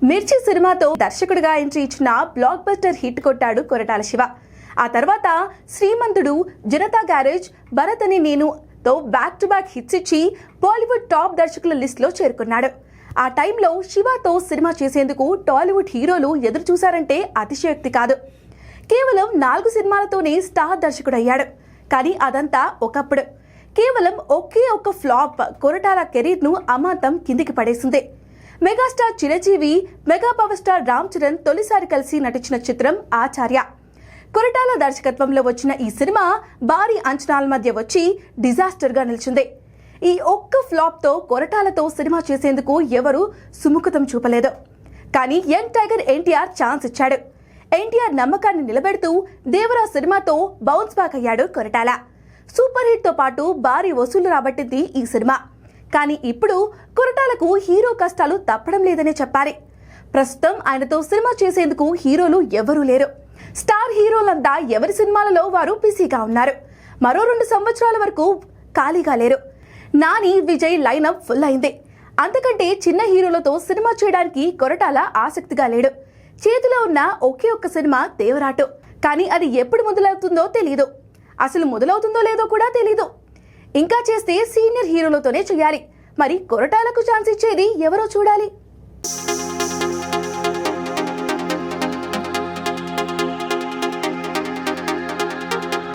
మిర్చి సినిమాతో దర్శకుడిగా ఎంట్రీ ఇచ్చిన బ్లాక్ బస్టర్ హిట్ కొట్టాడు కొరటాల శివ. ఆ తర్వాత శ్రీమంతుడు, జనతా గ్యారేజ్, భరత్ అని నేను తో బ్యాక్ టు బ్యాక్ హిట్స్ ఇచ్చి బాలీవుడ్ టాప్ దర్శకుల లిస్టులో చేరుకున్నాడు. ఆ టైంలో శివతో సినిమా చేసేందుకు టాలీవుడ్ హీరోలు ఎదురు చూశారంటే అతిశయోక్తి కాదు. కేవలం 4 సినిమాలతోనే స్టార్ దర్శకుడయ్యాడు. కానీ అదంతా ఒకప్పుడు. కేవలం ఒకే ఒక్క ఫ్లాప్ కొరటాల కెరీర్ను అమాంతం కిందికి పడేసింది. Megastar Chiranjeevi, mega power star Ram Charan తొలిసారి కలిసి నటించిన చిత్రం ఆచార్య. కొరటాల దర్శకత్వంలో వచ్చిన ఈ సినిమా భారీ అంచనాల మధ్య వచ్చి డిజాస్టర్గా నిలిచింది. ఈ ఒక్క ఫ్లాప్తో కొరటాలతో సినిమా చేసేందుకు ఎవరూ సుముఖతం చూపలేదు. కానీ యంగ్ టైగర్ ఎన్టీఆర్ ఛాన్స్ ఇచ్చాడు. ఎన్టీఆర్ నమ్మకాన్ని నిలబెడుతూ దేవరా సినిమాతో బౌన్స్ బ్యాక్ అయ్యాడు కొరటాల. సూపర్ హిట్ తో పాటు భారీ వసూలు రాబట్టింది ఈ సినిమా. కానీ ఇప్పుడు కొరటాలకు హీరో కష్టాలు తప్పడం లేదనే చెప్పాలి. ప్రస్తుతం ఆయనతో సినిమా చేసేందుకు హీరోలు ఎవరూ లేరు. స్టార్ హీరోలంతా ఎవరి సినిమాలలో వారు బిజీగా ఉన్నారు. మరో 2 సంవత్సరాల వరకు ఖాళీగా లేరు. నాని, విజయ్ లైనప్ ఫుల్ అయింది. అంతకంటే చిన్న హీరోలతో సినిమా చేయడానికి కొరటాల ఆసక్తిగా లేడు. చేతిలో ఉన్న ఒకే ఒక్క సినిమా దేవరాటు. కానీ అది ఎప్పుడు మొదలవుతుందో తెలియదు. అసలు మొదలవుతుందో లేదో కూడా తెలీదు. ఇంకా చేస్తే సీనియర్ హీరోలతోనే చేయాలి. మరి కొరటాలకు ఛాన్స్ ఇచ్చేది ఎవరో చూడాలి.